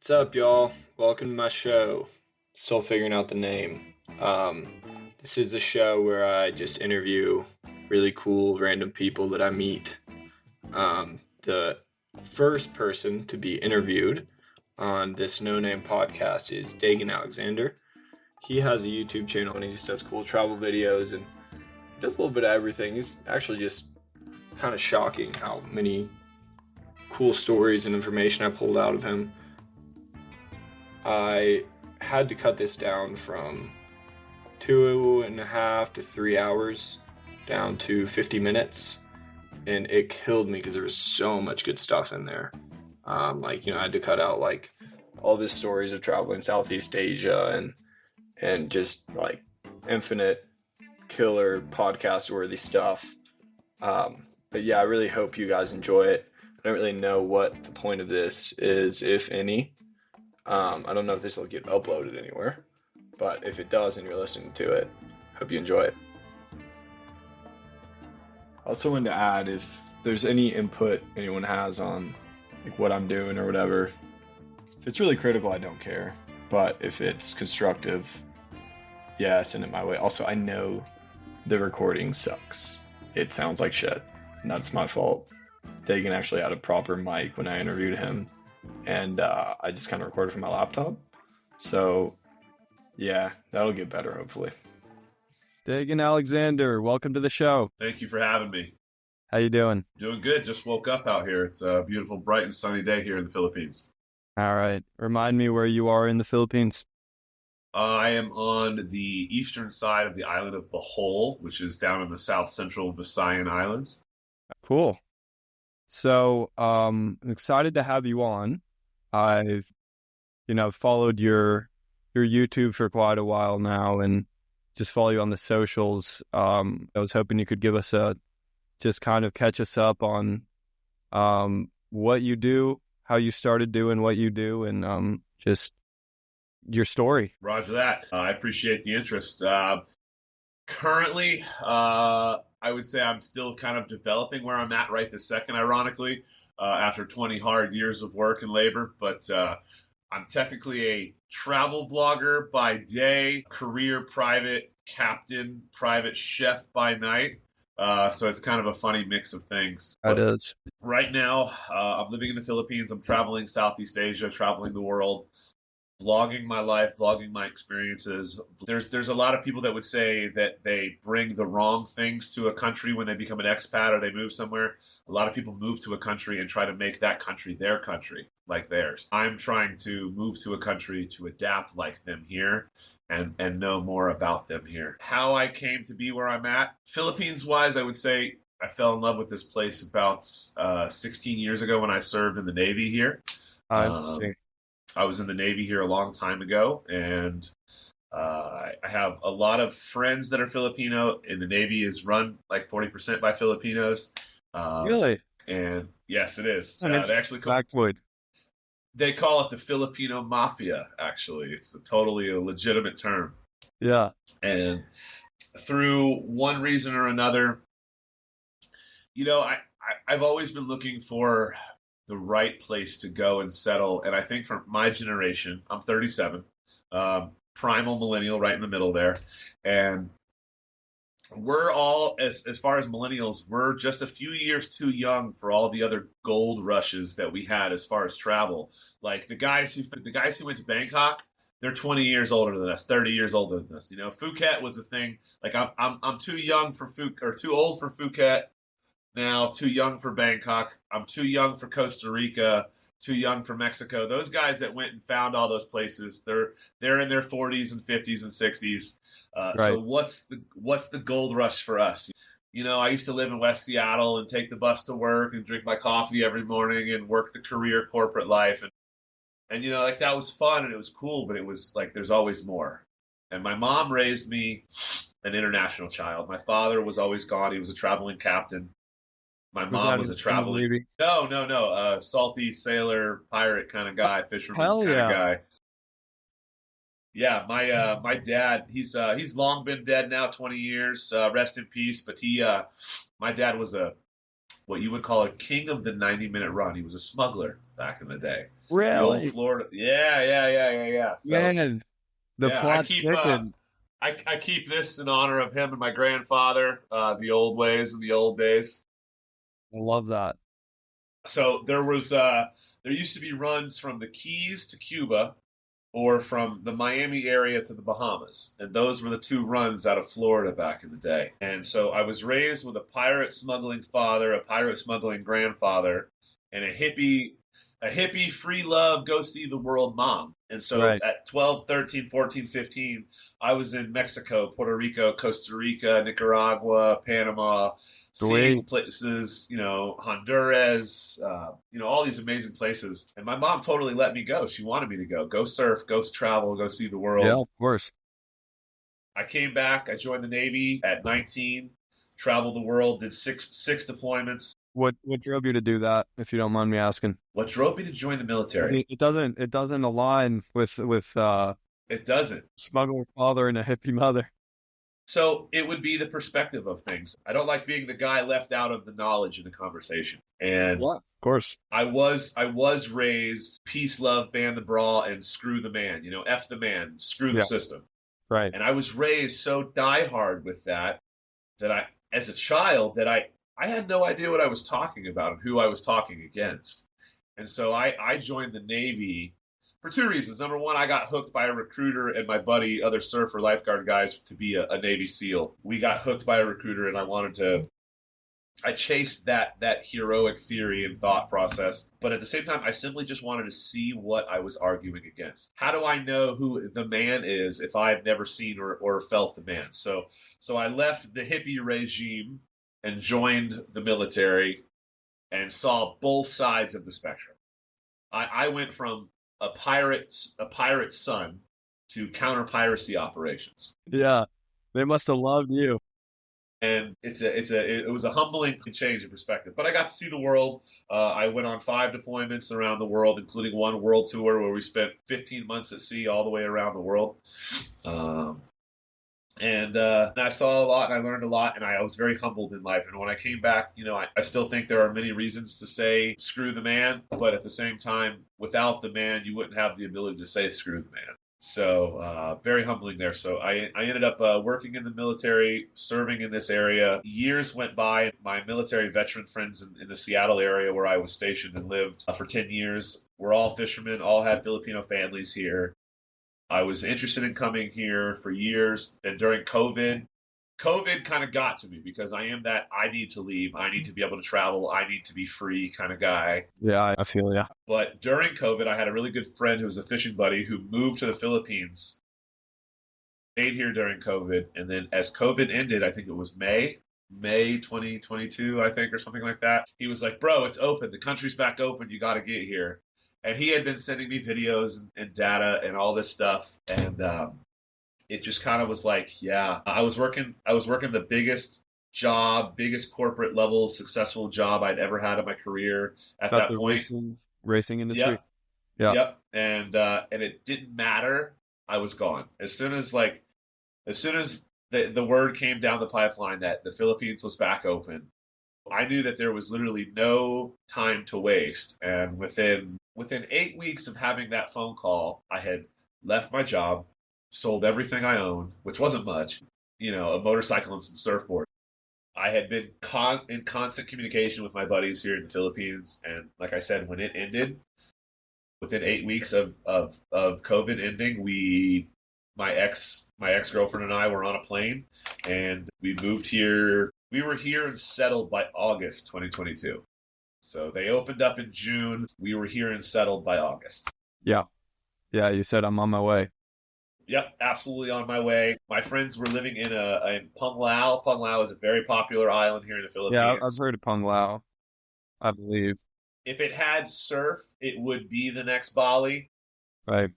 What's up, y'all? Welcome to my show. Still figuring out the name. Um, this is the show where I just interview really cool random people that I meet. The first person to be interviewed on this no name podcast is Dagan Alexander. He has a YouTube channel and he just does cool travel videos and does a little bit of everything. He's actually just kind of shocking how many cool stories and information I pulled out of him. I had to cut this down from 2.5 to 3 hours down to 50 minutes, and it killed me because there was so much good stuff in there. I had to cut out like all the stories of traveling Southeast Asia and just like infinite killer podcast worthy stuff. But yeah, I really hope you guys enjoy it. I don't really know what the point of this is, if any. I don't know if this will get uploaded anywhere, but if it does and you're listening to it, hope you enjoy it. I also wanted to add, if there's any input anyone has on like what I'm doing or whatever, if it's really critical, I don't care. But if it's constructive, yeah, send it my way. Also, I know the recording sucks. It sounds like shit, and that's my fault. Dagan actually had a proper mic when I interviewed him, and I just kind of recorded from my laptop. So, yeah, that'll get better, hopefully. Dagan Alexander, welcome to the show. Thank you for having me. How you doing? Doing good. Just woke up out here. It's a beautiful, bright, and sunny day here in the Philippines. All right. Remind me where you are in the Philippines. I am on the eastern side of the island of Bohol, which is down in the south-central Visayan Islands. Cool. So, I'm excited to have you on. I've, followed your YouTube for quite a while now and just follow you on the socials. I was hoping you could give us just kind of catch us up on what you do, how you started doing what you do, and just your story. Roger that. I appreciate the interest. Currently, I would say I'm still kind of developing where I'm at right this second, ironically, after 20 hard years of work and labor. But I'm technically a travel vlogger by day, career private captain, private chef by night. So it's kind of a funny mix of things. It is. Right now, I'm living in the Philippines. I'm traveling Southeast Asia, traveling the world, vlogging my life, vlogging my experiences. There's a lot of people that would say that they bring the wrong things to a country when they become an expat or they move somewhere. A lot of people move to a country and try to make that country their country, like theirs. I'm trying to move to a country to adapt like them here and know more about them here. How I came to be where I'm at, Philippines-wise, I would say I fell in love with this place about 16 years ago when I served in the Navy here. I was in the Navy here a long time ago, and I have a lot of friends that are Filipino, and the Navy is run like 40% by Filipinos. Really? And yes, it is. They call it the Filipino Mafia, actually. It's totally a legitimate term. Yeah. And through one reason or another, I've always been looking for the right place to go and settle. And I think for my generation, I'm 37, primal millennial right in the middle there. And we're all, as far as millennials, we're just a few years too young for all the other gold rushes that we had as far as travel. Like the guys who went to Bangkok, they're 20 years older than us, 30 years older than us. Phuket was the thing. Like I'm too young for Phuket, or too old for Phuket. Now, too young for Bangkok. I'm too young for Costa Rica, too young for Mexico. Those guys that went and found all those places, they're in their 40s and 50s and 60s. Right. So what's the gold rush for us? I used to live in West Seattle and take the bus to work and drink my coffee every morning and work the career corporate life. And that was fun and it was cool, but it was like there's always more. And my mom raised me an international child. My father was always gone. He was a traveling captain. My mom was a traveling. No. Salty sailor, pirate kind of guy, fisherman kind of guy. Yeah, my dad. He's long been dead now, 20 years. Rest in peace. But my dad was a what you would call a king of the 90-minute run. He was a smuggler back in the day. The old Really? Florida. Yeah. So Man, the yeah, I plot's keep thickens. I keep this in honor of him and my grandfather, the old ways and the old days. I love that. So there used to be runs from the Keys to Cuba or from the Miami area to the Bahamas. And those were the two runs out of Florida back in the day. And so I was raised with a pirate smuggling father, a pirate smuggling grandfather, and a hippie free love, go see the world mom. And so Right. at 12, 13, 14, 15, I was in Mexico, Puerto Rico, Costa Rica, Nicaragua, Panama, seeing Sweet. places, Honduras, all these amazing places. And my mom totally let me go. She wanted me to go surf, go travel, go see the Yeah, world. of course. I came back. I joined the Navy at 19, traveled the world, did six deployments. What drove you to do that, if you don't mind me asking? What drove me to join the 'Cause military? it doesn't align with It doesn't. smuggler father and a hippie mother. So it would be the perspective of things. I don't like being the guy left out of the knowledge in the conversation. And Yeah, of course. I was raised peace, love, ban the bra, and screw the man. F the man, screw the Yeah. system. Right. And I was raised so diehard with that as a child, that I had no idea what I was talking about and who I was talking against. And so I joined the Navy for two reasons. Number one, I got hooked by a recruiter and my buddy, other surfer lifeguard guys, to be a Navy SEAL. We got hooked by a recruiter, and I chased that heroic theory and thought process. But at the same time, I simply just wanted to see what I was arguing against. How do I know who the man is if I've never seen or felt the man? So I left the hippie regime and joined the military and saw both sides of the spectrum. I went from a pirate's son to counter piracy operations. Yeah. They must have loved you. And it was a humbling change in perspective. But I got to see the world. I went on 5 deployments around the world, including one world tour where we spent 15 months at sea all the way around the world. And I saw a lot, and I learned a lot, and I was very humbled in life. And when I came back, I still think there are many reasons to say screw the man, but at the same time, without the man, you wouldn't have the ability to say screw the man. So very humbling there. So I ended up working in the military, serving in this area. Years went by. My military veteran friends in the Seattle area where I was stationed and lived for 10 years were all fishermen, all had Filipino families here. I was interested in coming here for years. And during COVID kind of got to me because I am that I need to leave. I need to be able to travel. I need to be free kind of guy. Yeah, I feel ya. But during COVID, I had a really good friend who was a fishing buddy who moved to the Philippines, stayed here during COVID. And then as COVID ended, I think it was May 2022, I think, or something like that. He was like, bro, it's open. The country's back open. You got to get here. And he had been sending me videos and data and all this stuff. And it just kind of was like, yeah, I was working the biggest corporate level successful job I'd ever had in my career at that the point. Racing industry. Yep. Yeah. Yep. And it didn't matter. I was gone. As soon as the word came down the pipeline that the Philippines was back open, I knew that there was literally no time to waste. And within 8 weeks of having that phone call, I had left my job, sold everything I owned, which wasn't much, a motorcycle and some surfboard. I had been in constant communication with my buddies here in the Philippines. And like I said, when it ended, within 8 weeks of COVID ending, my ex-girlfriend and I were on a plane and we moved here. We were here and settled by August 2022. So they opened up in June. We were here and settled by August. Yeah. Yeah, you said I'm on my way. Yep, absolutely on my way. My friends were living in Panglao. Panglao is a very popular island here in the Philippines. Yeah, I've heard of Panglao, I believe. If it had surf, it would be the next Bali. Right.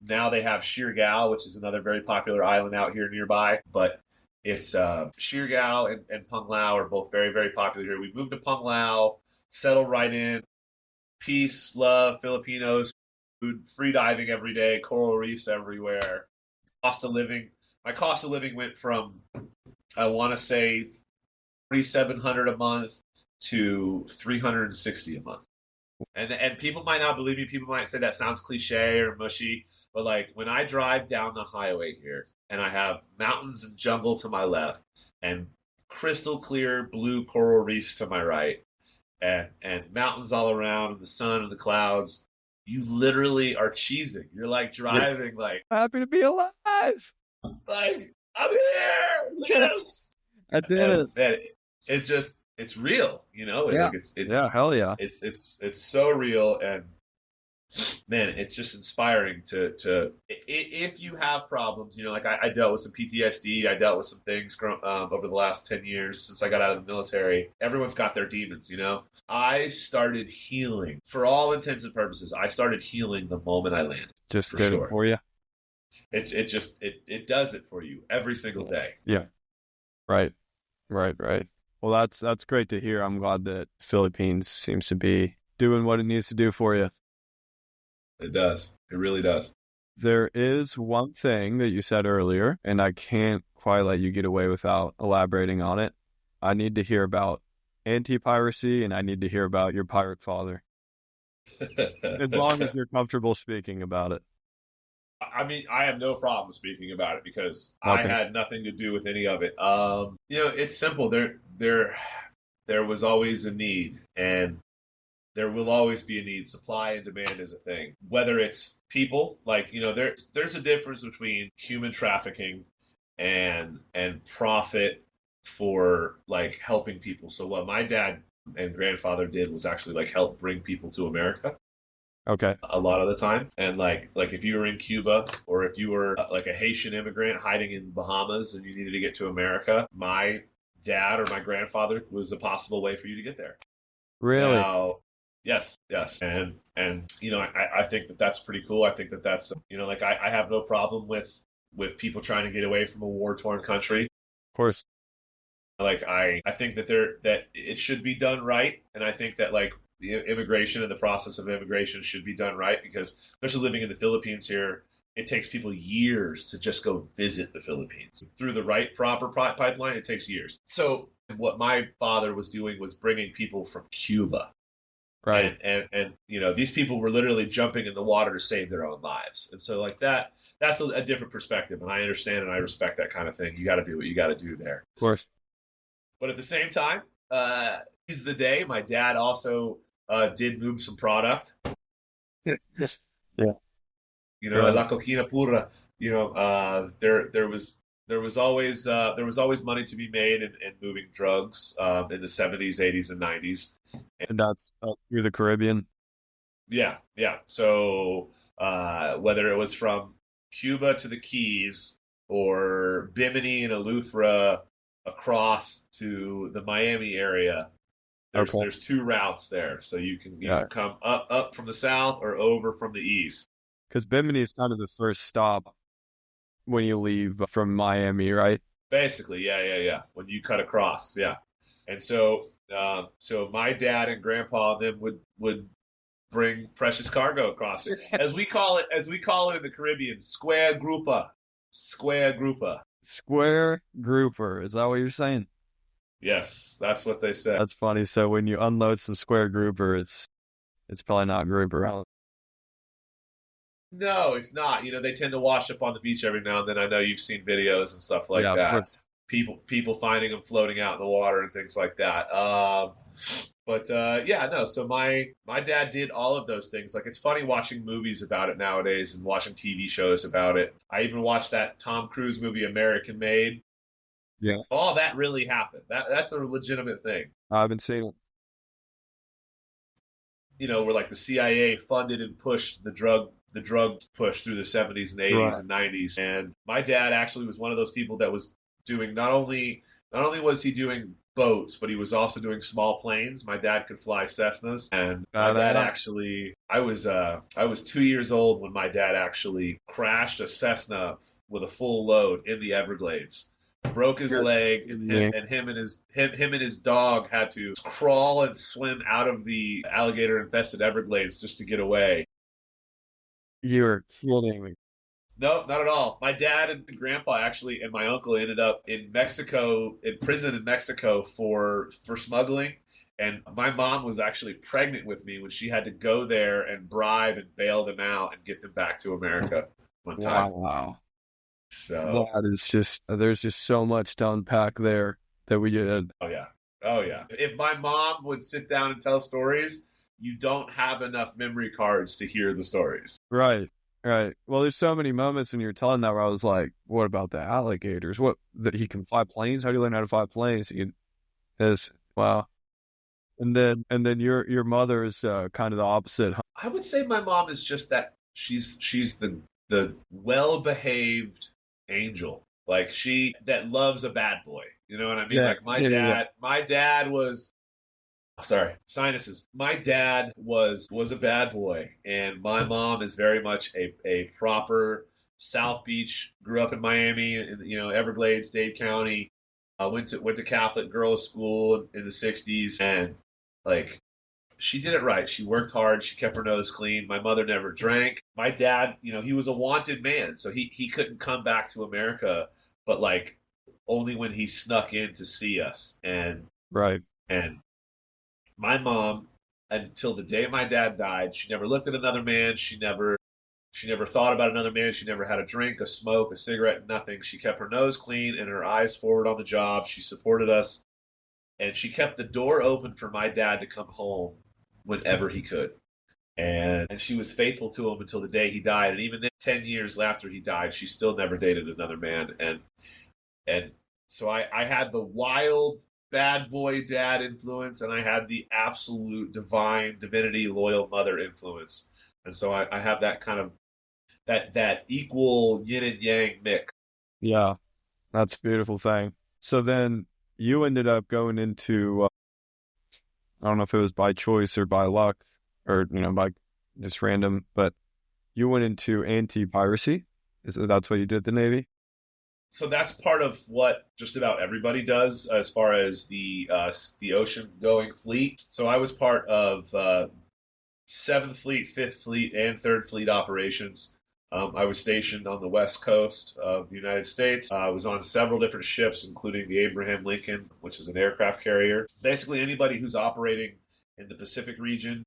Now they have Siargao, which is another very popular island out here nearby. But it's Siargao and Panglao are both very, very popular here. We moved to Panglao, settled right in. Peace, love, Filipinos, food, free diving every day, coral reefs everywhere. My cost of living went from, I want to say, $3,700 a month to 360 a month. And people might not believe me. People might say that sounds cliche or mushy, but like when I drive down the highway here and I have mountains and jungle to my left and crystal clear blue coral reefs to my right and mountains all around and the sun and the clouds, you literally are cheesing. You're like driving like Happy to be alive. I'm here. Yes. I did it. And it's real, you know. Yeah. Like it's Yeah, hell yeah. it's so real, and man, it's just inspiring to if you have problems, you know, like I dealt with some PTSD, I dealt with some things over the last 10 years since I got out of the military. Everyone's got their demons, you know. I started healing for all intents and purposes. I started healing the moment I landed. Just did it for you. It does it for you every single day. Yeah. Right. Well, that's great to hear. I'm glad that Philippines seems to be doing what it needs to do for you. It does. It really does. There is one thing that you said earlier, and I can't quite let you get away without elaborating on it. I need to hear about anti-piracy, and I need to hear about your pirate father. As long as you're comfortable speaking about it. I mean, I have no problem speaking about it because Okay. I had nothing to do with any of it. You know, it's simple. There was always a need, and there will always be a need. Supply and demand is a thing. Whether it's people, like, you know, there's a difference between human trafficking and profit for like helping people. So what my dad and grandfather did was actually like help bring people to America. Okay. A lot of the time. And like if you were in Cuba or if you were like a Haitian immigrant hiding in Bahamas and you needed to get to America, my dad or my grandfather was a possible way for you to get there. Really? Now, yes. And you know, I think that that's pretty cool. I think that that's, you know, like I have no problem with people trying to get away from a war-torn country. Of course. Like I think that that it should be done right. And I think that like the immigration and the process of immigration should be done right because especially living in the Philippines here, it takes people years to just go visit the Philippines. Through the right proper pipeline, it takes years. So what my father was doing was bringing people from Cuba. Right. And you know, these people were literally jumping in the water to save their own lives. And so like that's a different perspective. And I understand and I respect that kind of thing. You got to do what you got to do there. Of course. But at the same time, is the day. My dad also did move some product. Yeah. You know, Right. La Coquina Pura. You know, there was always money to be made in moving drugs in the 70s, 80s, and 90s. And that's through the Caribbean. Yeah. So whether it was from Cuba to the Keys or Bimini and Eleuthera across to the Miami area, there's two routes there, so you can come up from the south or over from the east. Because Bimini is kind of the first stop when you leave from Miami, right? Basically, yeah. When you cut across, yeah. And so my dad and grandpa and them would bring precious cargo across it, as we call it in the Caribbean, square grouper. Square grouper. Is that what you're saying? Yes, that's what they said. That's funny. So when you unload some square grouper, it's probably not grouper. No, it's not. You know, they tend to wash up on the beach every now and then. I know you've seen videos and stuff like Yeah, of that. course. People finding them floating out in the water and things like that. So my dad did all of those things. Like, it's funny watching movies about it nowadays and watching TV shows about it. I even watched that Tom Cruise movie, American Made. Yeah. All that really happened. That's a legitimate thing. I haven't seen it. You know, where like the CIA funded and pushed the drug push through the 70s and 80s and 90s. And my dad actually was one of those people that was doing not only was he doing boats, but he was also doing small planes. My dad could fly Cessnas, and my dad actually, I was 2 years old when my dad actually crashed a Cessna with a full load in the Everglades. Broke his leg, and him and his dog had to crawl and swim out of the alligator-infested Everglades just to get away. You're kidding me. No, not at all. My dad and grandpa actually, and my uncle ended up in Mexico, in prison in Mexico for smuggling. And my mom was actually pregnant with me when she had to go there and bribe and bail them out and get them back to America one time. Wow. So, That is just, there's just so much to unpack there that we did. oh yeah, oh yeah. If my mom would sit down and tell stories, you don't have enough memory cards to hear the stories. Right. Right. Well, there's so many moments when you're telling that where I was like, what about the alligators? What, that he can fly planes? How do you learn how to fly planes? He is, wow. And then your mother is kind of the opposite, huh? I would say my mom is just that she's the well behaved angel. Like she that loves a bad boy. You know what I mean? Yeah. Like Yeah. my dad was sorry, sinuses. My dad was a bad boy, and my mom is very much a proper South Beach. Grew up in Miami, in Everglades, Dade County. Went to Catholic girls' school in the '60s, and like she did it right. She worked hard. She kept her nose clean. My mother never drank. My dad, he was a wanted man, so he couldn't come back to America, but like only when he snuck in to see us. Right. And my mom, until the day my dad died, she never looked at another man. She never thought about another man. She never had a drink, a smoke, a cigarette, nothing. She kept her nose clean and her eyes forward on the job. She supported us, and she kept the door open for my dad to come home whenever he could. And she was faithful to him until the day he died. And even then, 10 years after he died, she still never dated another man. And so I had the wild bad boy dad influence, and I had the absolute divine divinity loyal mother influence. And so I have that kind of that equal yin and yang mix. Yeah. That's a beautiful thing. So then you ended up going into, I don't know if it was by choice or by luck or, by just random, but you went into anti-piracy. That's what you did at the Navy? So that's part of what just about everybody does as far as the ocean going fleet. So I was part of Seventh Fleet, Fifth Fleet, and Third Fleet operations. I was stationed on the west coast of the United States. I was on several different ships, including the Abraham Lincoln, which is an aircraft carrier. Basically, anybody who's operating in the Pacific region,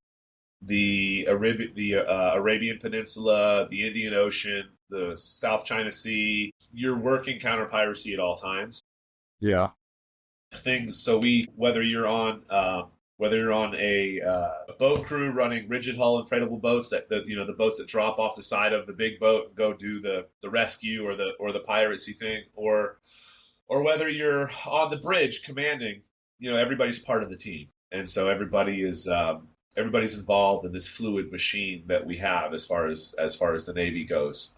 the Arabian Peninsula, the Indian Ocean, the South China Sea, you're working counter piracy at all times. Yeah. Things so we whether you're on a boat crew running rigid hull inflatable boats the boats that drop off the side of the big boat and go do the rescue or the piracy thing, or whether you're on the bridge commanding, everybody's part of the team, and so everybody's involved in this fluid machine that we have as far as the Navy goes.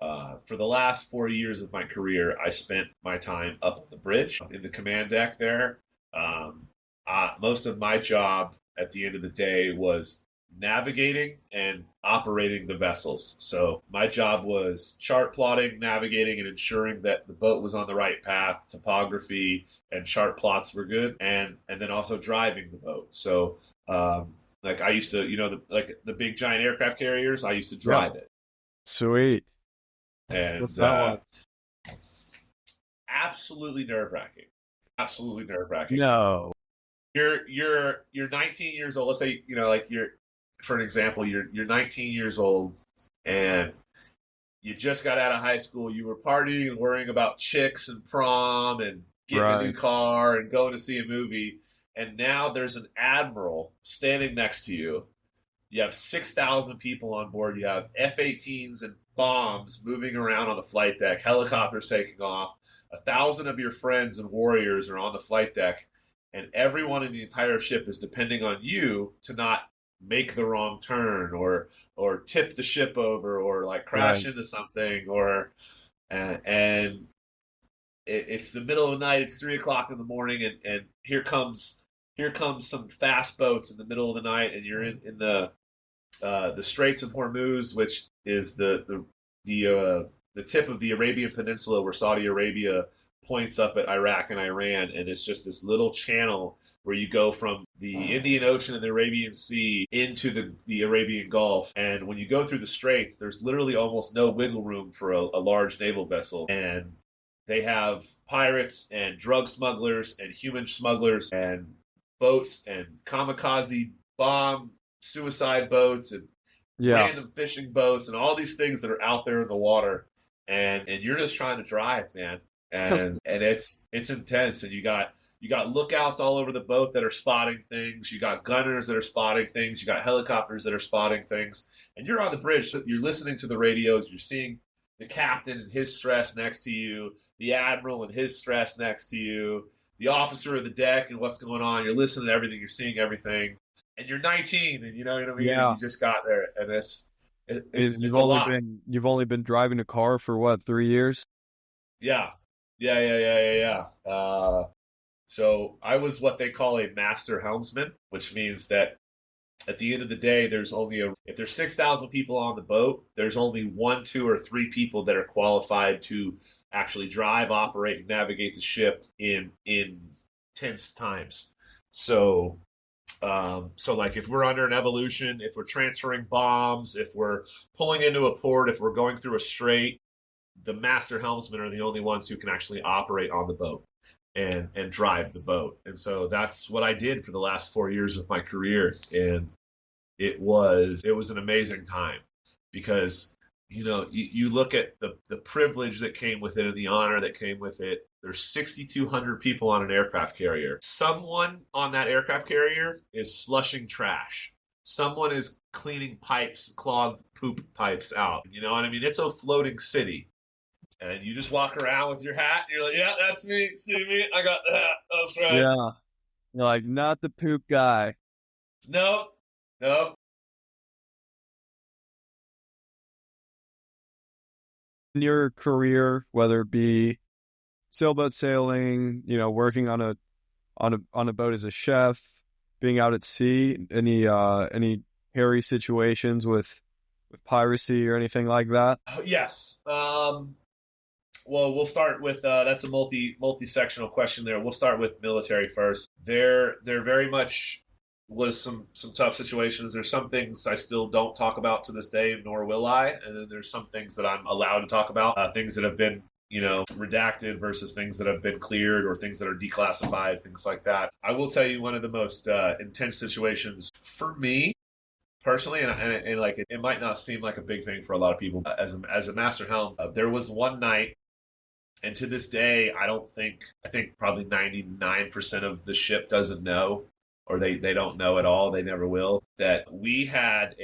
For the last 4 years of my career, I spent my time up on the bridge in the command deck there. Most of my job at the end of the day was navigating and operating the vessels. So my job was chart plotting, navigating, and ensuring that the boat was on the right path, topography and chart plots were good, and then also driving the boat. So like I used to, like the big giant aircraft carriers, I used to Yeah. drive it. Sweet. And What's that like? absolutely nerve wracking. Absolutely nerve wracking. No. You're 19 years old. Let's say like for an example, you're 19 years old and you just got out of high school. You were partying and worrying about chicks and prom and getting a new Right. car and going to see a movie. And now there's an admiral standing next to you. You have 6,000 people on board. You have F-18s and bombs moving around on the flight deck, helicopters taking off. 1,000 of your friends and warriors are on the flight deck, and everyone in the entire ship is depending on you to not make the wrong turn or tip the ship over or like crash Right. into something and it's the middle of the night. It's 3 o'clock in the morning, and here comes some fast boats in the middle of the night, and you're in the Straits of Hormuz, which is the the tip of the Arabian Peninsula where Saudi Arabia points up at Iraq and Iran, and it's just this little channel where you go from the Indian Ocean and the Arabian Sea into the Arabian Gulf. And when you go through the straits, there's literally almost no wiggle room for a large naval vessel. And they have pirates and drug smugglers and human smugglers and boats and kamikaze bomb suicide boats and random fishing boats and all these things that are out there in the water. And you're just trying to drive, man. And it's intense. And you got lookouts all over the boat that are spotting things. You got gunners that are spotting things. You got helicopters that are spotting things. And you're on the bridge. So you're listening to the radios. You're seeing the captain and his stress next to you, the admiral and his stress next to you, the officer of the deck and what's going on. You're listening to everything. You're seeing everything. And you're 19, and you know what I mean? Yeah. You just got there, and it's you've a lot. You've only been driving a car for what, 3 years? Yeah. So I was what they call a master helmsman, which means that at the end of the day, if there's 6,000 people on the boat, there's only 1, 2, or 3 people that are qualified to actually drive, operate, and navigate the ship in tense times. So like if we're under an evolution, if we're transferring bombs, if we're pulling into a port, if we're going through a strait, the master helmsmen are the only ones who can actually operate on the boat and drive the boat. And so that's what I did for the last 4 years of my career. And it was an amazing time because, you look at the privilege that came with it and the honor that came with it. There's 6,200 people on an aircraft carrier. Someone on that aircraft carrier is slushing trash. Someone is cleaning pipes, clogged poop pipes out. You know what I mean? It's a floating city. And you just walk around with your hat, and you're like, yeah, that's me. See me? I got the hat. That's right. Yeah. You're like, not the poop guy. Nope. In your career, whether it be sailboat sailing, working on a boat as a chef, being out at sea, any hairy situations with piracy or anything like that? Yes. Well, we'll start with that's a multi-sectional question there. We'll start with military first. There very much was some tough situations. There's some things I still don't talk about to this day, nor will I. And then there's some things that I'm allowed to talk about, things that have been redacted versus things that have been cleared or things that are declassified, things like that. I will tell you one of the most intense situations for me personally, and like it might not seem like a big thing for a lot of people. As a master helm, there was one night, and to this day, I think probably 99% of the ship doesn't know, or they don't know at all. They never will. That we had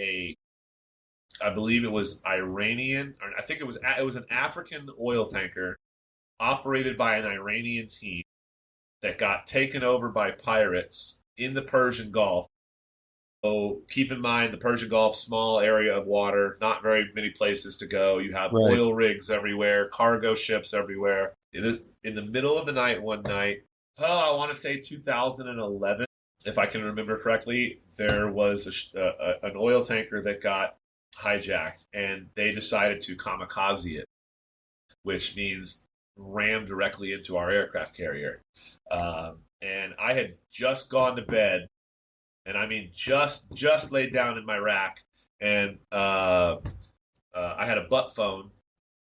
I believe it was Iranian, or I think it was an African oil tanker operated by an Iranian team that got taken over by pirates in the Persian Gulf. So keep in mind the Persian Gulf, small area of water, not very many places to go. You have oil rigs everywhere, cargo ships everywhere. In the middle of the night one night, I want to say 2011, if I can remember correctly, there was an oil tanker that got hijacked, and they decided to kamikaze it, which means ram directly into our aircraft carrier. And I had just gone to bed, and I mean just laid down in my rack, and I had a butt phone,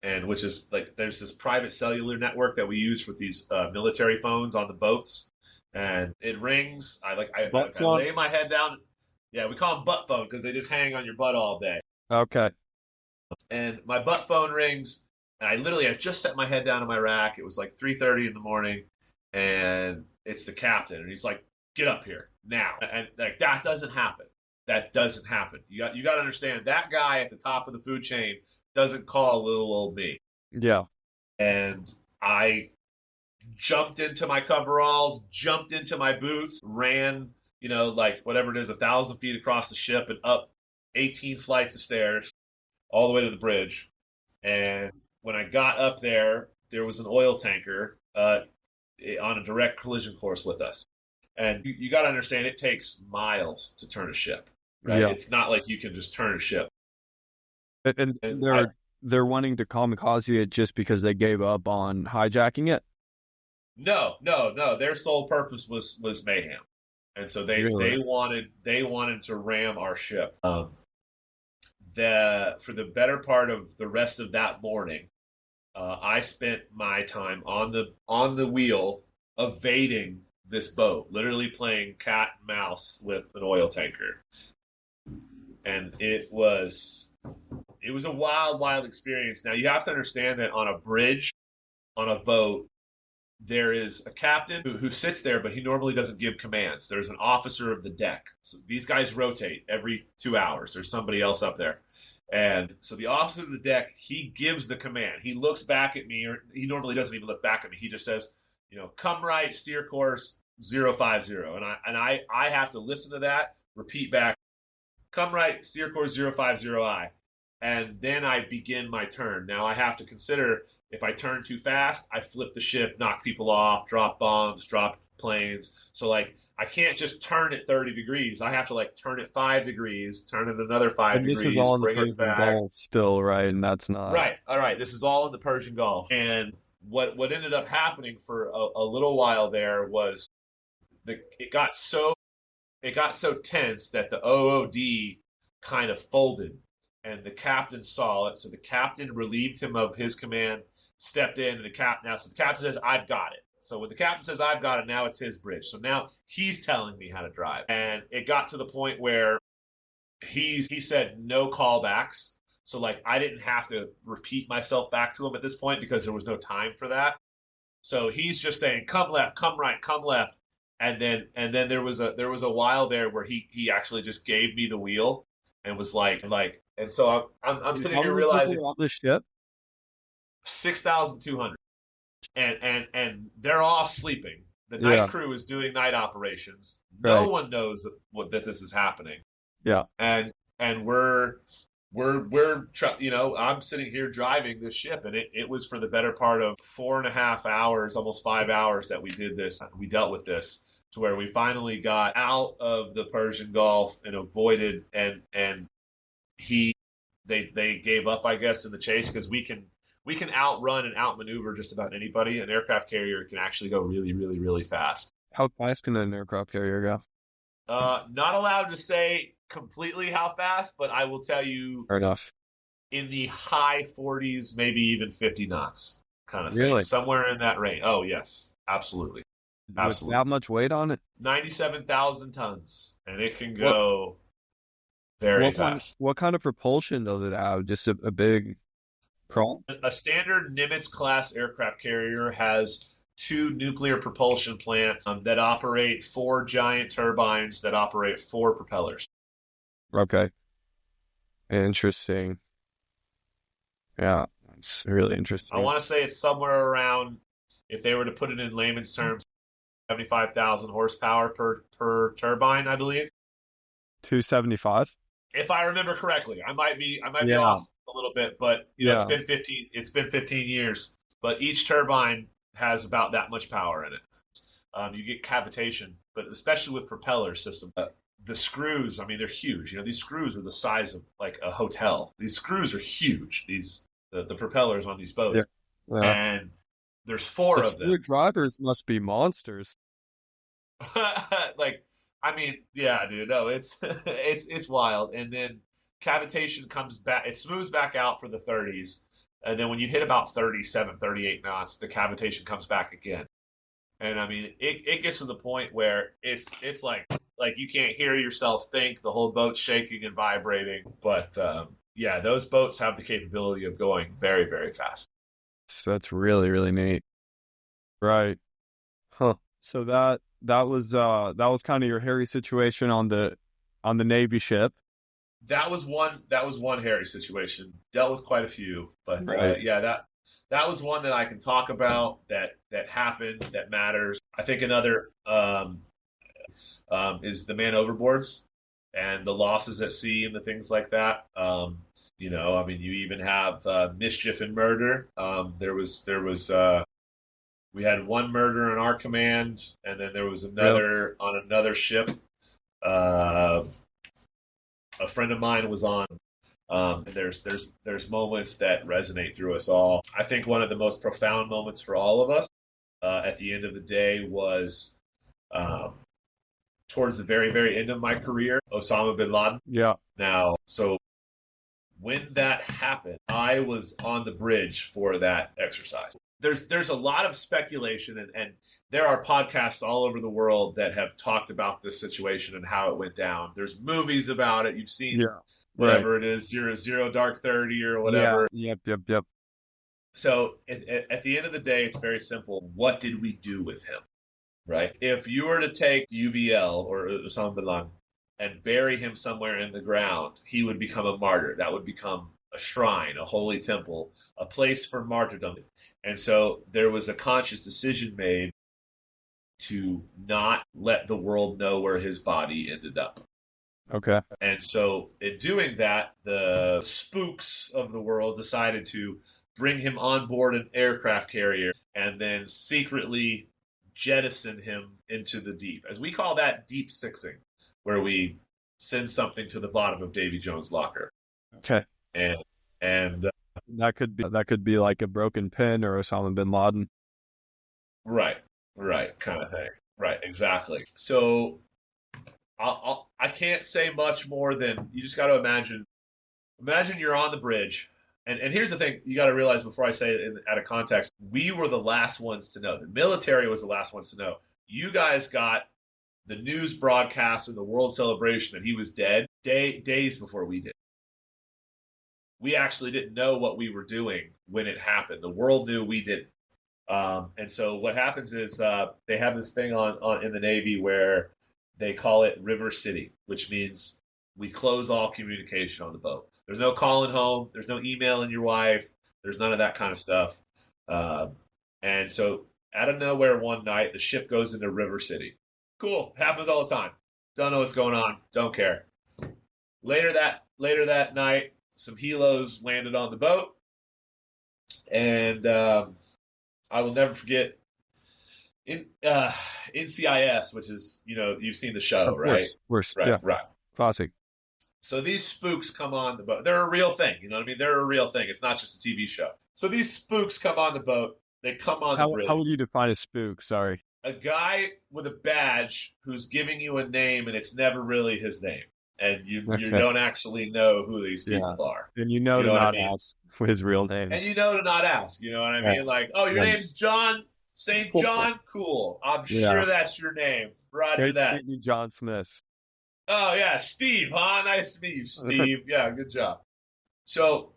and which is like there's this private cellular network that we use for these military phones on the boats, and it rings. I lay my head down. Yeah, we call them butt phone because they just hang on your butt all day. Okay. And my butt phone rings, and I just set my head down in my rack. It was like 3:30 in the morning, and it's the captain, and he's like, "Get up here now!" And like that doesn't happen. That doesn't happen. You got to understand that guy at the top of the food chain doesn't call little old me. Yeah. And I jumped into my coveralls, jumped into my boots, ran, like whatever it is, 1,000 feet across the ship and up 18 flights of stairs all the way to the bridge. And when I got up there was an oil tanker on a direct collision course with us. And you got to understand, it takes miles to turn a ship. Right? Yeah. It's not like you can just turn a ship. And there they're wanting to kamikaze it just because they gave up on hijacking it? No. Their sole purpose was mayhem, and so they Really? they wanted to ram our ship. For the better part of the rest of that morning, I spent my time on the wheel evading this boat, literally playing cat and mouse with an oil tanker, and it was a wild experience. Now you have to understand that on a bridge, on a boat, there is a captain who sits there, but he normally doesn't give commands. There's an officer of the deck. So these guys rotate every 2 hours. There's somebody else up there. And so the officer of the deck, he gives the command. He looks back at me, or he normally doesn't even look back at me. He just says, come right, steer course 050. And I have to listen to that, repeat back, come right, steer course 050I. And then I begin my turn. Now I have to consider, if I turn too fast, I flip the ship, knock people off, drop bombs, drop planes. So I can't just turn it 30 degrees. I have to turn it 5 degrees, turn it another 5 And degrees, this is all in the bring it Persian back. Gulf still, right? And that's not Right. All right. This is all in the Persian Gulf. And what ended up happening for a little while there was it got so tense that the OOD kind of folded. And the captain saw it, so the captain relieved him of his command, stepped in, and the captain says, "I've got it." So when the captain says, "I've got it," now it's his bridge. So now he's telling me how to drive, and it got to the point where he said no callbacks. So I didn't have to repeat myself back to him at this point because there was no time for that. So he's just saying, "Come left, come right, come left," and then there was a while there where he actually just gave me the wheel and was like. And so I'm sitting here realizing on the ship 6,200, and they're all sleeping. The night crew is doing night operations. No one knows that this is happening. Yeah, and we're I'm sitting here driving this ship, and it was for the better part of 4.5 hours, almost 5 hours that we did this. We dealt with this to where we finally got out of the Persian Gulf and avoided and they gave up, I guess, in the chase, because we can outrun and outmaneuver just about anybody. An aircraft carrier can actually go really, really, really fast. How fast can an aircraft carrier go? Not allowed to say completely how fast, but I will tell you, Fair enough, in the high 40s, maybe even 50 knots kind of thing. Really? Somewhere in that range. Oh, yes, absolutely. With that much weight on it? 97,000 tons, and it can go very fast. What kind of propulsion does it have? Just a big prop? A standard Nimitz-class aircraft carrier has 2 nuclear propulsion plants that operate 4 giant turbines that operate 4 propellers. Okay. Interesting. Yeah, that's really interesting. I want to say it's somewhere around, if they were to put it in layman's terms, 75,000 horsepower per turbine, I believe. 275? If I remember correctly. I might be off a little bit, but it's been 15 years. But each turbine has about that much power in it. You get cavitation, but especially with propeller system, the screws, I mean, they're huge. These screws are the size of a hotel. These screws are huge. The propellers on these boats. Yeah. And there's 4 of them. The drivers must be monsters. I mean, yeah, dude. No, it's wild. And then cavitation comes back. It smooths back out for the 30s. And then when you hit about 37, 38 knots, the cavitation comes back again. And I mean, it gets to the point where it's like you can't hear yourself think. The whole boat's shaking and vibrating. But yeah, those boats have the capability of going very, very fast. That's really, really neat. Right. Huh. So that was kind of your hairy situation on the Navy ship. That was one hairy situation. Dealt with quite a few, but that was one that I can talk about that happened, that matters. I think another is the man overboards and the losses at sea and the things like that. I mean, you even have mischief and murder. There was we had 1 murder in our command, and then there was another on another ship. A friend of mine was on And there's moments that resonate through us all. I think one of the most profound moments for all of us at the end of the day was towards the very, very end of my career, Osama bin Laden. Yeah. Now, so when that happened, I was on the bridge for that exercise. There's a lot of speculation, and there are podcasts all over the world that have talked about this situation and how it went down. There's movies about it. You've seen whatever it is, Zero Dark 30 or whatever. Yeah. Yep. So at the end of the day, it's very simple. What did we do with him? Right? If you were to take UBL or Osama bin Laden and bury him somewhere in the ground, he would become a martyr. That would become a shrine, a holy temple, a place for martyrdom. And so there was a conscious decision made to not let the world know where his body ended up. Okay. And so in doing that, the spooks of the world decided to bring him on board an aircraft carrier and then secretly jettison him into the deep. As we call that, deep sixing, where we send something to the bottom of Davy Jones' locker. Okay. And that could be like a broken pin or Osama bin Laden. Right, kind of thing. Right, exactly. So I can't say much more than you just got to imagine you're on the bridge. And here's the thing you got to realize before I say it out of context, we were the last ones to know. The military was the last ones to know. You guys got the news broadcast and the world celebration that he was dead days before we did. We actually didn't know what we were doing when it happened. The world knew, we didn't. And so what happens is they have this thing on in the Navy where they call it River City, which means we close all communication on the boat. There's no calling home. There's no emailing your wife. There's none of that kind of stuff. And so out of nowhere one night, the ship goes into River City. Cool. Happens all the time. Don't know what's going on. Don't care. Later that night, some helos landed on the boat. And I will never forget NCIS, which is, you've seen the show, right? Right. Classic. So these spooks come on the boat. They're a real thing. You know what I mean? They're a real thing. It's not just a TV show. So these spooks come on the boat. They come on the bridge. How would you define a spook? Sorry. A guy with a badge who's giving you a name, and it's never really his name. And you don't actually know who these people are. And you know to not ask for his real name. And you know to not ask. You know what I mean? Like, oh, your name's John St. John? Cool. I'm sure that's your name. Roger that. John Smith. Oh, yeah. Steve, huh? Nice to meet you, Steve. Yeah, good job. So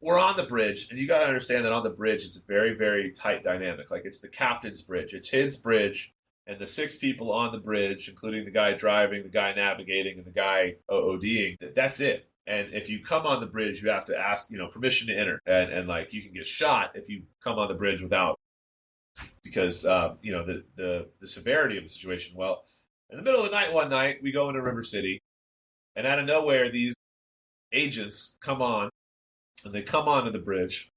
we're on the bridge, and you got to understand that on the bridge, it's a very, very tight dynamic. Like, it's the captain's bridge. It's his bridge. And the 6 people on the bridge, including the guy driving, the guy navigating, and the guy OODing, that's it. And if you come on the bridge, you have to ask, permission to enter. And like, you can get shot if you come on the bridge without, because, the severity of the situation. Well, in the middle of the night one night, we go into River City, and out of nowhere, these agents come on, and they come onto the bridge,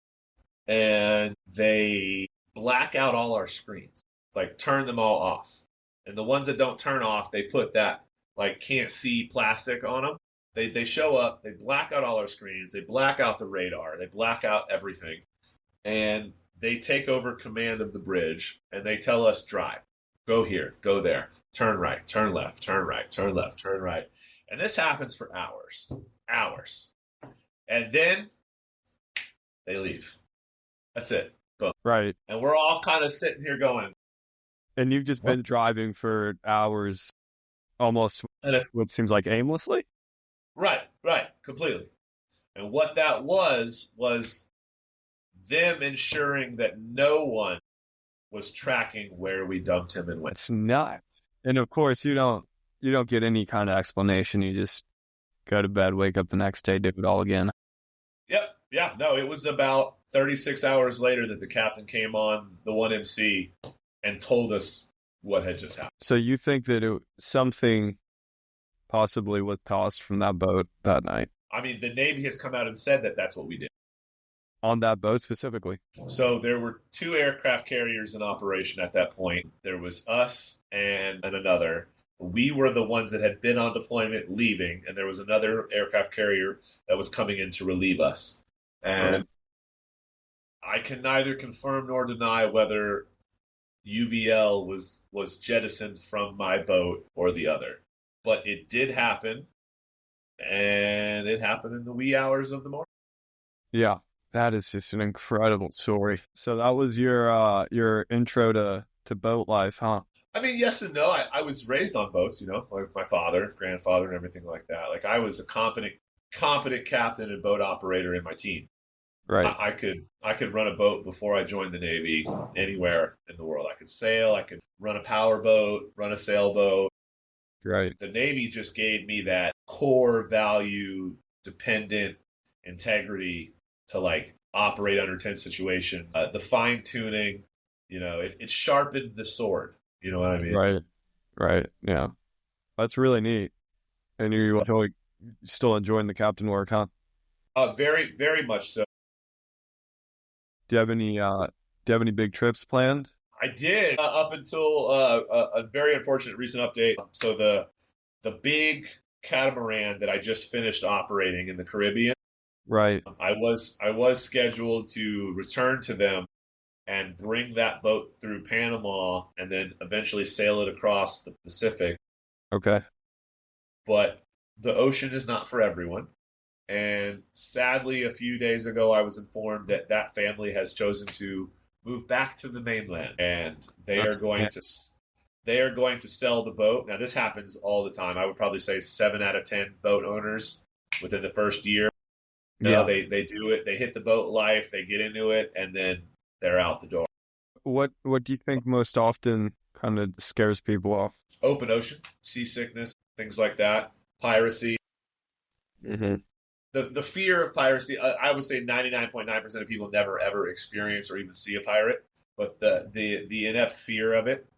and they black out all our screens. Like, turn them all off. And the ones that don't turn off, they put that, like, can't see plastic on them. They show up, they black out all our screens, they black out the radar, they black out everything. And they take over command of the bridge, and they tell us, drive. Go here, go there, turn right, turn left, turn right, turn left, turn right. And this happens for hours. And then they leave. That's it. Boom. Right. And we're all kind of sitting here going, and you've just been driving for hours, almost what seems like aimlessly? Right, completely. And what that was them ensuring that no one was tracking where we dumped him and went. It's nuts. And of course, you don't get any kind of explanation. You just go to bed, wake up the next day, do it all again. Yep. Yeah. No, it was about 36 hours later that the captain came on the 1MC and told us what had just happened. So you think that something possibly was tossed from that boat that night? I mean, the Navy has come out and said that that's what we did. On that boat specifically? So there were 2 aircraft carriers in operation at that point. There was us and another. We were the ones that had been on deployment leaving, and there was another aircraft carrier that was coming in to relieve us. And I can neither confirm nor deny whether UBL was jettisoned from my boat or the other. But it did happen, and it happened in the wee hours of the morning. Yeah, that is just an incredible story. So that was your intro to boat life, huh? I mean, yes and no. I was raised on boats, like my father, grandfather, and everything like that. Like I was a competent captain and boat operator in my teens. Right. I could run a boat before I joined the Navy anywhere in the world. I could sail. I could run a power boat, run a sailboat. Right. The Navy just gave me that core value, dependent integrity to like operate under tense situations. The fine tuning, it sharpened the sword. You know what I mean? Right. Right. Yeah. That's really neat. And you still enjoying the captain work, huh? Very, very much so. Do you have any big trips planned? I did up until a very unfortunate recent update. So the big catamaran that I just finished operating in the Caribbean, Right. I was scheduled to return to them and bring that boat through Panama and then eventually sail it across the Pacific. Okay. But the ocean is not for everyone. And sadly, a few days ago, I was informed that that family has chosen to move back to the mainland, and they are going to sell the boat. Now, this happens all the time. I would probably say 7 out of 10 boat owners within the first year. Yeah. They do it. They hit the boat life. They get into it, and then they're out the door. What do you think most often kind of scares people off? Open ocean, seasickness, things like that, piracy. Mm-hmm. The fear of piracy, I would say 99.9% of people never ever experience or even see a pirate, but the inept fear of it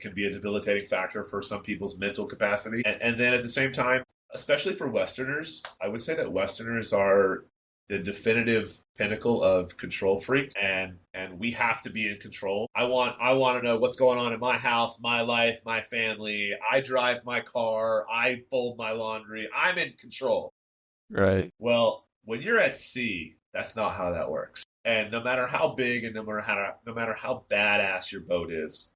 can be a debilitating factor for some people's mental capacity. And then at the same time, especially for Westerners, I would say that Westerners are the definitive pinnacle of control freaks, and we have to be in control. I want to know what's going on in my house, my life, my family. I drive my car, I fold my laundry. I'm in control. Right. Well, when you're at sea, that's not how that works. And no matter how big and no matter how badass your boat is,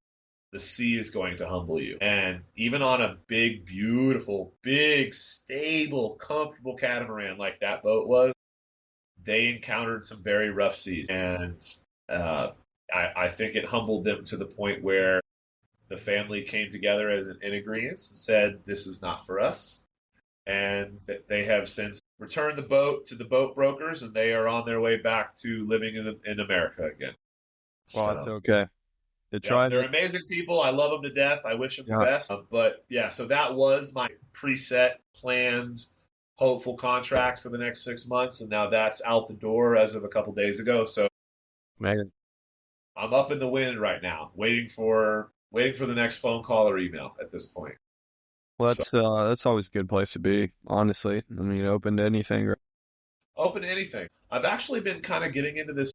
the sea is going to humble you. And even on a big, beautiful, big, stable, comfortable catamaran like that boat was, they encountered some very rough seas. And I think it humbled them to the point where the family came together as in agreement and said, this is not for us. And they have since returned the boat to the boat brokers, and they are on their way back to living in America again. Well, that's okay. They're amazing people. I love them to death. I wish them the best. But yeah, so that was my preset, planned, hopeful contract for the next 6 months, and now that's out the door as of a couple days ago. So man, I'm up in the wind right now, waiting for the next phone call or email at this point. Well, that's always a good place to be, honestly. I mean, open to anything. Open to anything. I've actually been kind of getting into this.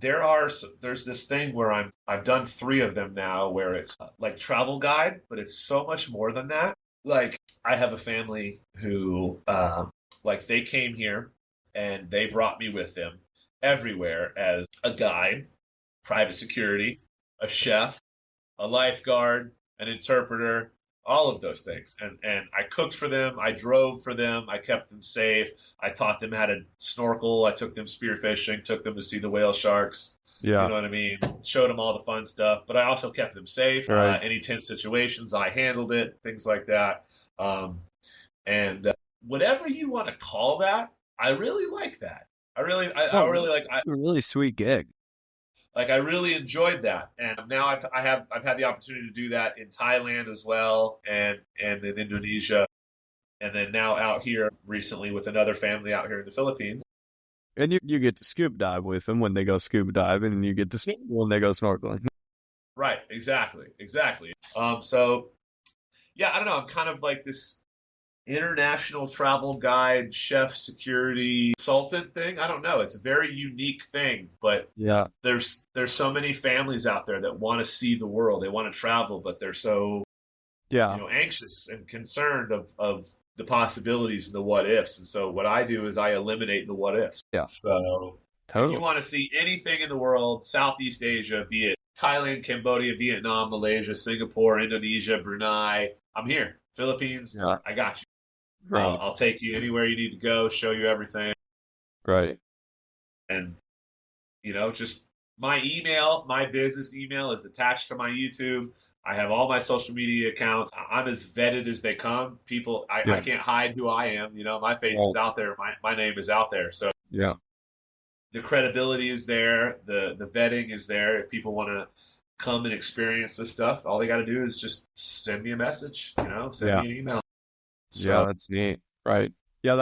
There's this thing where I've done 3 of them now, where it's like travel guide, but it's so much more than that. Like I have a family who, they came here and they brought me with them everywhere as a guide, private security, a chef, a lifeguard, an interpreter. All of those things. And I cooked for them. I drove for them. I kept them safe. I taught them how to snorkel. I took them spearfishing, took them to see the whale sharks. Yeah. You know what I mean? Showed them all the fun stuff. But I also kept them safe. Right. Any tense situations, I handled it, things like that. And whatever you want to call that, I really like that. I really like. It's a really sweet gig. Like I really enjoyed that, and now I've had the opportunity to do that in Thailand as well, and in Indonesia, and then now out here recently with another family out here in the Philippines. And you get to scuba dive with them when they go scuba diving, and you get to snorkel when they go snorkeling. Right, exactly. So yeah, I don't know. I'm kind of like this international travel guide, chef, security, consultant thing. I don't know. It's a very unique thing, but yeah, there's so many families out there that want to see the world. They want to travel, but they're so Yeah. anxious and concerned of the possibilities and the what ifs. And so what I do is I eliminate the what ifs. Yeah. So if you Totally. want to see anything in the world, Southeast Asia, be it Thailand, Cambodia, Vietnam, Malaysia, Singapore, Indonesia, Brunei, I'm here. Philippines, Yeah. I got you. Right. I'll take you anywhere you need to go, show you everything. Right. And, just my email, my business email is attached to my YouTube. I have all my social media accounts. I'm as vetted as they come. People, I Yeah. can't hide who I am. My face is Right. out there. My name is out there. So Yeah. the credibility is there. The vetting is there. If people want to come and experience this stuff, all they got to do is just send me a message, send Yeah. me an email. Yeah, So, that's neat. Right. Yeah,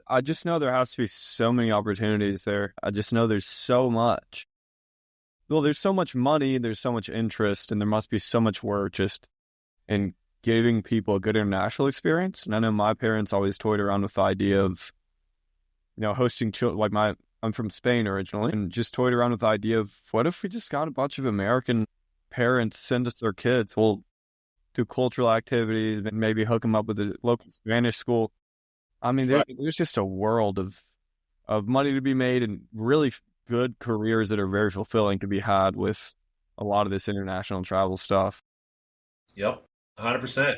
I just know there has to be so many opportunities there. I just know there's so much. Well, there's so much money, there's so much interest, and there must be so much work just in giving people a good international experience. And I know my parents always toyed around with the idea of, hosting children. I'm from Spain originally, and just toyed around with the idea of what if we just got a bunch of American parents send us their kids? We'll do cultural activities and maybe hook them up with a local Spanish school. I mean, right. there's just a world of money to be made and really good careers that are very fulfilling to be had with a lot of this international travel stuff. Yep. 100%.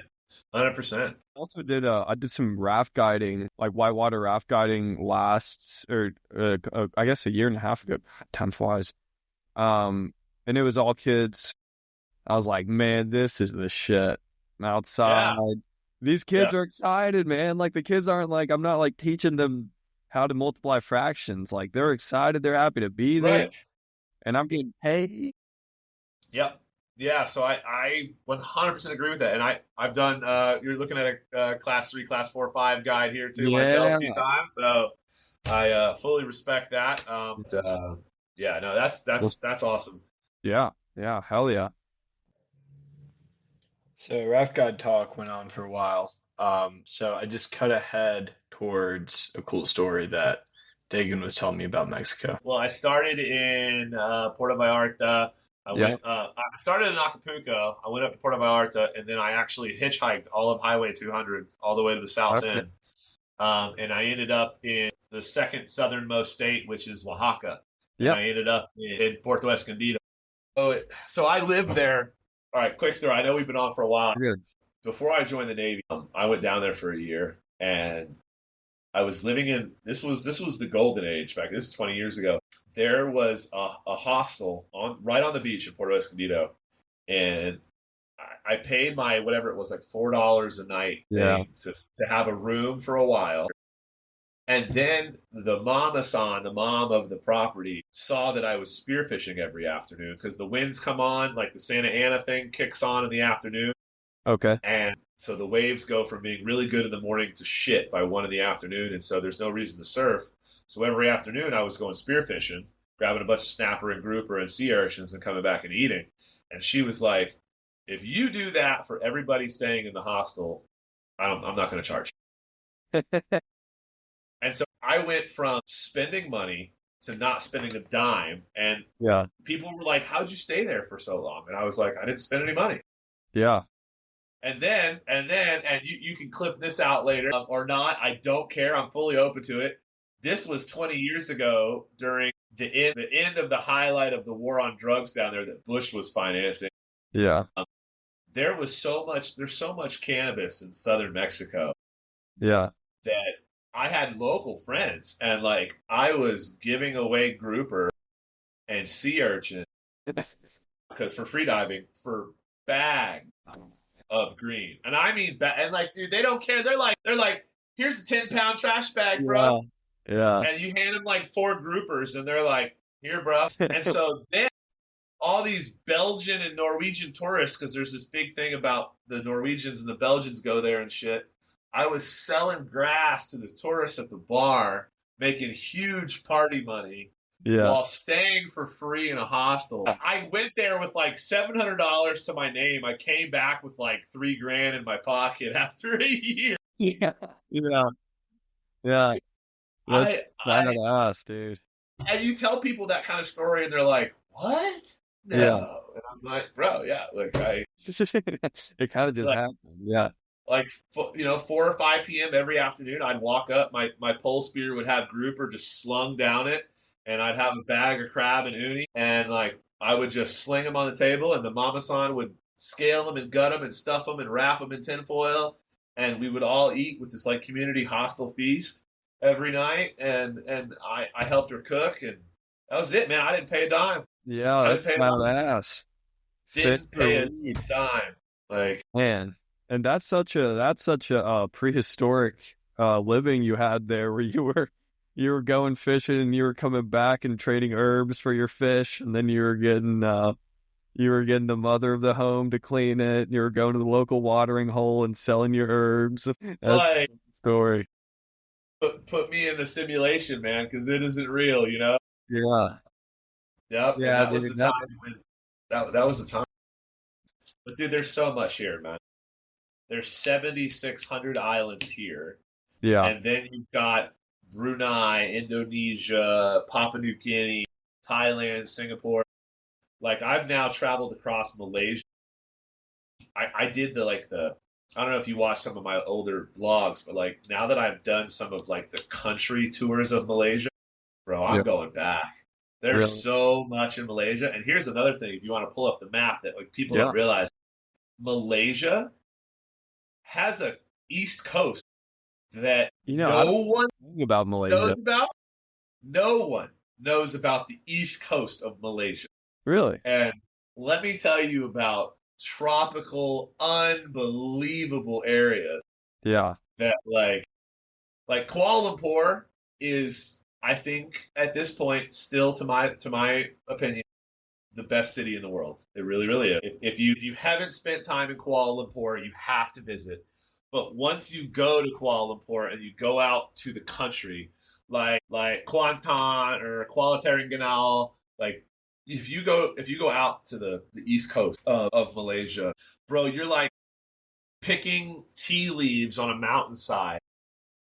100%. Also I did some raft guiding, like whitewater raft guiding I guess a year and a half ago. God, time flies. And it was all kids. I was like, man, this is the shit. I'm outside. Yeah. These kids Yeah. are excited, man. Like the kids aren't like, I'm not like teaching them how to multiply fractions. Like they're excited. They're happy to be there. Right. And I'm getting paid. Yep. Yeah. So I 100% agree with that. And I've done, you're looking at a class 3, class 4, 5 guide here too myself Yeah. a few times. So I fully respect that. Yeah, no, that's awesome. Yeah. Yeah. Hell yeah. So Raft Guide talk went on for a while. So I just cut ahead towards a cool story that Dagan was telling me about Mexico. Well, I started in Puerto Vallarta. Yeah. I started in Acapulco. I went up to Puerto Vallarta, and then I actually hitchhiked all of Highway 200 all the way to the south Okay. end. And I ended up in the second southernmost state, which is Oaxaca. And Yeah. I ended up in Puerto Escondido. So I lived there. All right, quick story. I know we've been on for a while. Good. Before I joined the Navy, I went down there for a year, and I was living in this was the golden age back. This is 20 years ago. There was a hostel right on the beach in Puerto Escondido, and I paid my whatever it was, like $4 a night Yeah. to have a room for a while. And then the mama-san, the mom of the property, saw that I was spearfishing every afternoon because the winds come on, like the Santa Ana thing kicks on in the afternoon. Okay. And so the waves go from being really good in the morning to shit by 1 in the afternoon. And so there's no reason to surf. So every afternoon I was going spearfishing, grabbing a bunch of snapper and grouper and sea urchins and coming back and eating. And she was like, if you do that for everybody staying in the hostel, I'm not going to charge you. And so I went from spending money to not spending a dime. And Yeah. people were like, how'd you stay there for so long? And I was like, I didn't spend any money. Yeah. And you can clip this out later or not. I don't care. I'm fully open to it. This was 20 years ago during the end of the highlight of the war on drugs down there that Bush was financing. Yeah. There's so much cannabis in southern Mexico Yeah. that I had local friends, and like I was giving away grouper and sea urchin for free diving for bag of green. And I mean, and like, dude, they don't care. They're like, here's a 10-pound trash bag, bro. Yeah. And you hand them like 4 groupers, and they're like, here, bro. And so then all these Belgian and Norwegian tourists, because there's this big thing about the Norwegians and the Belgians go there and shit. I was selling grass to the tourists at the bar, making huge party money. Yeah. While staying for free in a hostel. I went there with like $700 to my name. I came back with like $3,000 in my pocket after a year. Yeah. Yeah. Yeah. That's badass, dude. And you tell people that kind of story and they're like, what? Yeah. no. And I'm like, bro, yeah, like It kind of just like happened. Yeah. like 4 or 5 p.m. every afternoon, I'd walk up, my pole spear would have grouper just slung down it, and I'd have a bag of crab and uni, and like I would just sling them on the table, and the mama-san would scale them and gut them and stuff them and wrap them in tinfoil, and we would all eat with this like community hostel feast every night, and I helped her cook, and that was it, man. I didn't pay a dime. Yeah, I that's didn't pay a dime. badass. Fit Didn't for pay a lead. dime. Like, Man, and that's such a prehistoric living you had there, where you were going fishing and you were coming back and trading herbs for your fish, and then you were getting the mother of the home to clean it. And you were going to the local watering hole and selling your herbs. That's a like good story. put me in the simulation, man, because it isn't real, you know. Yeah, Yep, and yeah, that was dude. the That time when that was the time. But dude, there's so much here, man. There's 7,600 islands here, yeah, and then you've got Brunei, Indonesia, Papua New Guinea, Thailand, Singapore. Like I've now traveled across Malaysia. I did the I don't know if you watched some of my older vlogs, but like now that I've done some of like the country tours of Malaysia, bro, yeah, I'm going back. There's really, so much in Malaysia. And here's another thing, if you want to pull up the map that like people yeah. don't realize, Malaysia has a east coast that I don't no one know about Malaysia. knows about. No one knows about the east coast of Malaysia. Really? And let me tell you about tropical, unbelievable areas Yeah, that like Kuala Lumpur is, I think, at this point, still to my opinion, the best city in the world. It really, really is. If you haven't spent time in Kuala Lumpur, you have to visit. But once you go to Kuala Lumpur and you go out to the country, like Kuantan or Kuala Terengganu, like if you go out to the east coast of Malaysia, bro, you're like picking tea leaves on a mountainside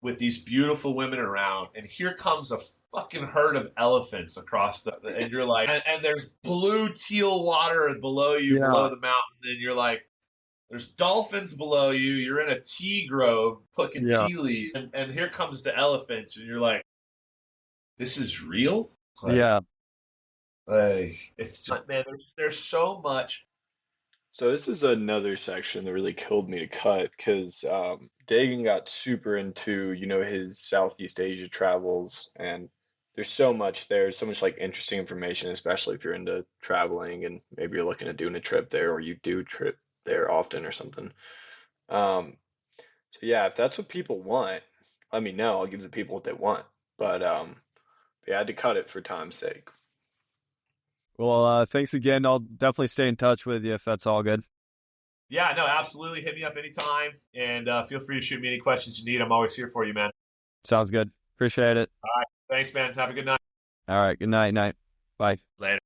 with these beautiful women around, and here comes a fucking herd of elephants across and you're like, and there's blue teal water below you, yeah, below the mountain, and you're like, there's dolphins below you, you're in a tea grove plucking yeah, tea leaves, and here comes the elephants, and you're like, this is real? yeah. Like it's just, man, there's so much. So this is another section that really killed me to cut because Dagan got super into, his Southeast Asia travels, and there's so much there, so much like interesting information, especially if you're into traveling and maybe you're looking at doing a trip there or you do trip there often or something. Um, so yeah, if that's what people want, let me know. I'll give the people what they want. But yeah, I had to cut it for time's sake. Well, thanks again. I'll definitely stay in touch with you if that's all good. Yeah, no, absolutely. Hit me up anytime, and feel free to shoot me any questions you need. I'm always here for you, man. Sounds good. Appreciate it. All right, thanks, man. Have a good night. All right. Good night. Night. Bye. Later.